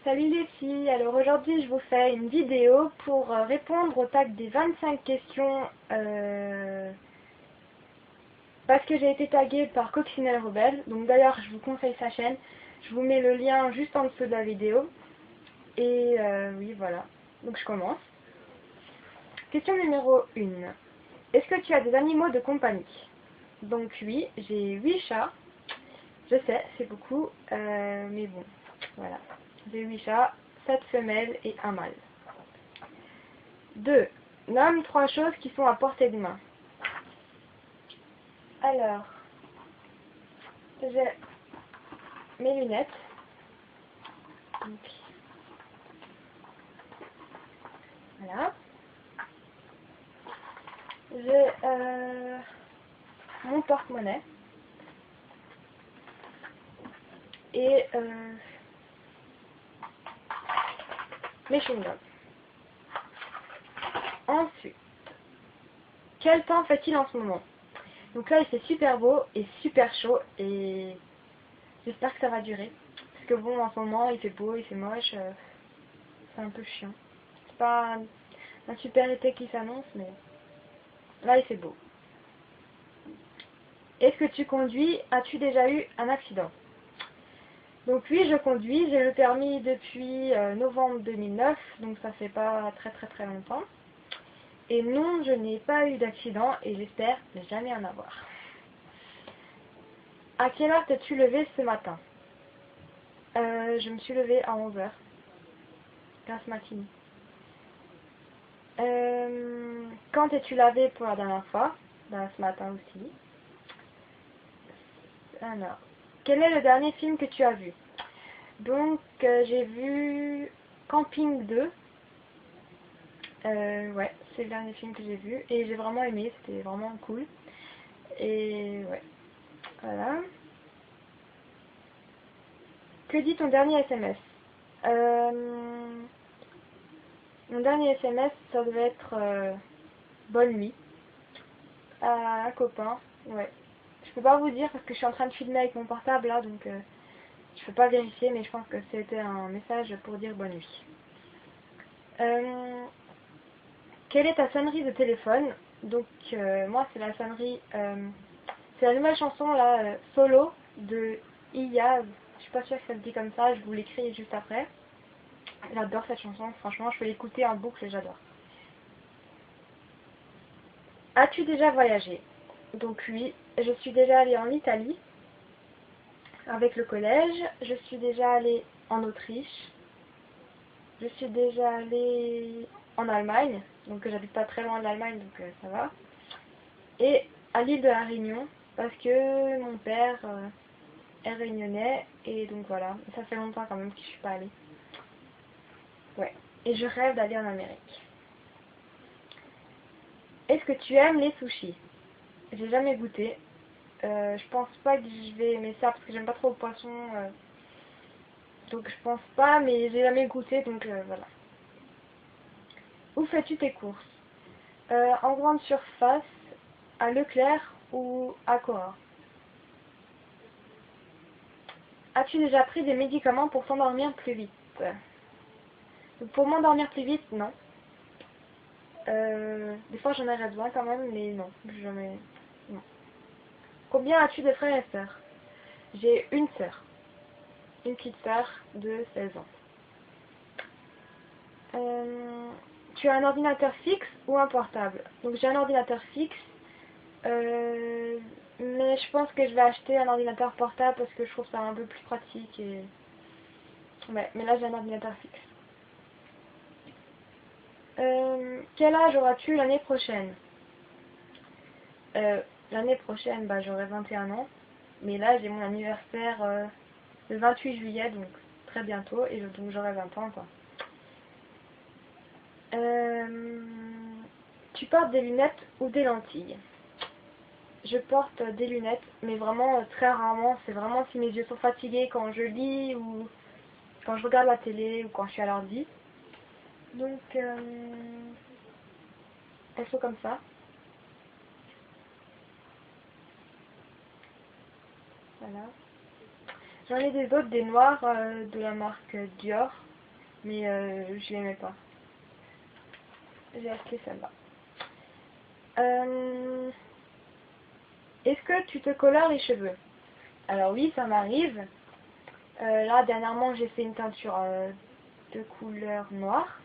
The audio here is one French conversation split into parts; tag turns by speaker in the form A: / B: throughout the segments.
A: Salut les filles, alors aujourd'hui je vous fais une vidéo pour répondre au tag des 25 questions parce que j'ai été taguée par Coccinelle Rebelle. Donc d'ailleurs je vous conseille sa chaîne, je vous mets le lien juste en dessous de la vidéo. Et oui voilà, donc je commence. Question numéro 1. Est-ce que tu as des animaux de compagnie? Donc oui, j'ai 8 chats. Je sais, c'est beaucoup, mais bon, voilà. J'ai 8 chats, 7 femelles et un mâle. 2. Nomme 3 choses qui sont à portée de main. Alors, j'ai mes lunettes. Donc, voilà. J'ai mon porte-monnaie. Et mes chewing-gums. Ensuite, quel temps fait-il en ce moment? Donc là, il fait super beau et super chaud et j'espère que ça va durer. Parce que bon, en ce moment, il fait beau, il fait moche, c'est un peu chiant. C'est pas un super été qui s'annonce, mais là, il fait beau. Est-ce que tu conduis? As-tu déjà eu un accident? Donc oui, je conduis, j'ai le permis depuis novembre 2009, donc ça fait pas très longtemps. Et non, je n'ai pas eu d'accident et j'espère ne jamais en avoir. À quelle heure t'es-tu levé ce matin? Je me suis levée à 11 h. Grasse matinée. Quand t'es-tu lavé pour la dernière fois? Ben, ce matin aussi. Alors, quel est le dernier film que tu as vu? Donc, j'ai vu Camping 2. Ouais, c'est le dernier film que j'ai vu et j'ai vraiment aimé, c'était vraiment cool. Et ouais, voilà. Que dit ton dernier SMS? Mon dernier SMS, ça devait être bonne nuit à un copain. Ouais. Je peux pas vous dire parce que je suis en train de filmer avec mon portable là, donc je peux pas vérifier, mais je pense que c'était un message pour dire bonne nuit. Quelle est ta sonnerie de téléphone? Donc moi c'est la sonnerie, c'est la nouvelle chanson là, Solo de Iyaz. Je suis pas sûre que ça se dit comme ça, je vous l'écris juste après. J'adore cette chanson, franchement je peux l'écouter en boucle, j'adore. As-tu déjà voyagé? Donc oui, je suis déjà allée en Italie avec le collège, je suis déjà allée en Autriche, je suis déjà allée en Allemagne, donc j'habite pas très loin de l'Allemagne, donc ça va. Et à l'île de la Réunion, parce que mon père est réunionnais, et donc voilà, ça fait longtemps quand même que je suis pas allée. Ouais, et je rêve d'aller en Amérique. Est-ce que tu aimes les sushis? J'ai jamais goûté. Je pense pas que je vais aimer ça parce que j'aime pas trop le poisson. Donc je pense pas, mais j'ai jamais goûté, donc voilà. Où fais-tu tes courses? En grande surface, à Leclerc ou à Cora. As-tu déjà pris des médicaments pour t'endormir plus vite? Donc, pour m'endormir plus vite, non. Des fois j'en aurais besoin quand même, mais non, jamais. Non. Combien as-tu de frères et sœurs? J'ai une sœur. Une petite sœur de 16 ans. Tu as un ordinateur fixe ou un portable? Donc j'ai un ordinateur fixe, mais je pense que je vais acheter un ordinateur portable parce que je trouve ça un peu plus pratique. Et... ouais, mais là j'ai un ordinateur fixe. Quel âge auras-tu l'année prochaine? L'année prochaine, bah, j'aurai 21 ans, mais là j'ai mon anniversaire le 28 juillet, donc très bientôt, et donc j'aurai 20 ans quoi. Tu portes des lunettes ou des lentilles? Je porte des lunettes, mais vraiment très rarement. C'est vraiment si mes yeux sont fatigués quand je lis ou quand je regarde la télé ou quand je suis à l'ordi. Donc, elles sont comme ça. Voilà. J'en ai des autres, des noirs de la marque Dior. mais je l'aimais pas. J'ai acheté celle-là. Est-ce que tu te colores les cheveux? Alors oui, ça m'arrive. Là, dernièrement, j'ai fait une teinture de couleur noire.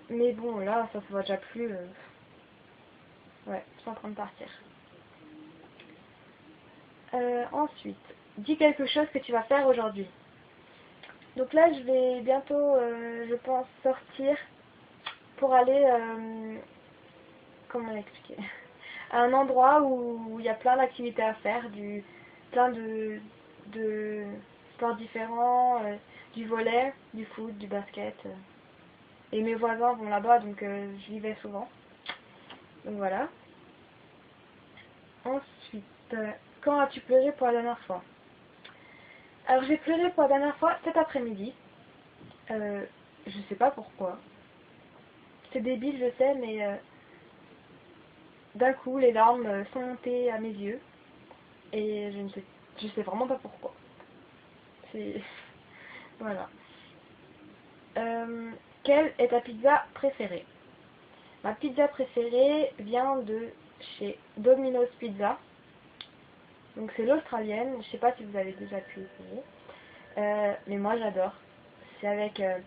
A: Mais bon, là, ça se voit déjà plus. Ouais, c'est en train de partir. Ensuite, dis quelque chose que tu vas faire aujourd'hui. Donc là, je vais bientôt, je pense, sortir pour aller, comment l'expliquer, à un endroit où il y a plein d'activités à faire, plein de sports différents, du volley, du foot, du basket. Et mes voisins vont là-bas, donc j'y vais souvent. Donc voilà. Ensuite, quand as-tu pleuré pour la dernière fois? Alors j'ai pleuré pour la dernière fois cet après-midi. Je sais pas pourquoi. C'est débile, je sais, mais d'un coup les larmes sont montées à mes yeux. Et je sais vraiment pas pourquoi. C'est... Voilà. Quelle est ta pizza préférée? Ma pizza préférée vient de chez Domino's Pizza. Donc c'est l'australienne, je sais pas si vous avez déjà pu essayer. Mais moi j'adore. C'est avec de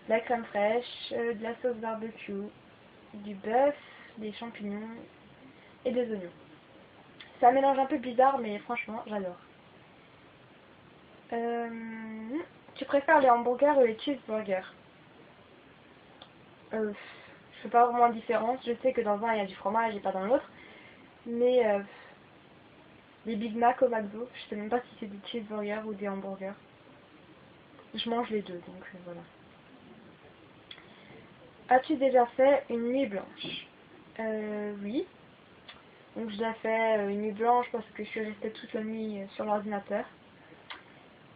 A: la crème fraîche, de la sauce barbecue, du bœuf, des champignons et des oignons. C'est un mélange un peu bizarre, mais franchement j'adore. Tu préfères les hamburgers ou les cheeseburgers? Je fais pas vraiment de différence. Je sais que dans un il y a du fromage et pas dans l'autre. Mais les Big Mac au McDo, je sais même pas si c'est des cheeseburgers ou des hamburgers. Je mange les deux, donc voilà. As-tu déjà fait une nuit blanche? Oui. Donc j'ai déjà fait une nuit blanche parce que je suis restée toute la nuit sur l'ordinateur.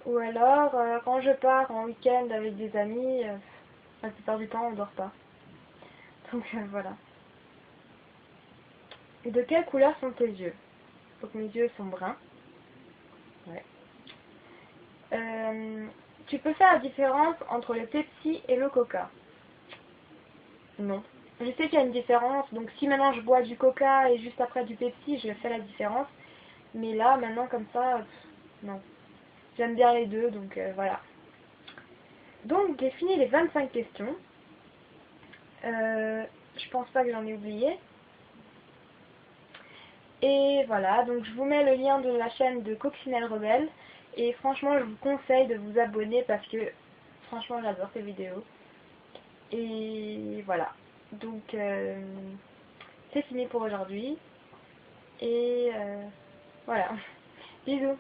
A: Ou alors, quand je pars en week-end avec des amis, la plupart du temps on dort pas. Donc voilà. Et de quelle couleur sont tes yeux? Donc mes yeux sont bruns. Ouais. Tu peux faire la différence entre le Pepsi et le Coca? Non. Je sais qu'il y a une différence, donc si maintenant je bois du Coca et juste après du Pepsi, je fais la différence. Mais là, maintenant comme ça, non. J'aime bien les deux, donc voilà. Donc j'ai fini les 25 questions. Je pense pas que j'en ai oublié. Et voilà, donc je vous mets le lien de la chaîne de Coccinelle Rebelle. Et franchement, je vous conseille de vous abonner parce que franchement, j'adore ces vidéos. Et voilà. Donc, c'est fini pour aujourd'hui. Et voilà. Bisous.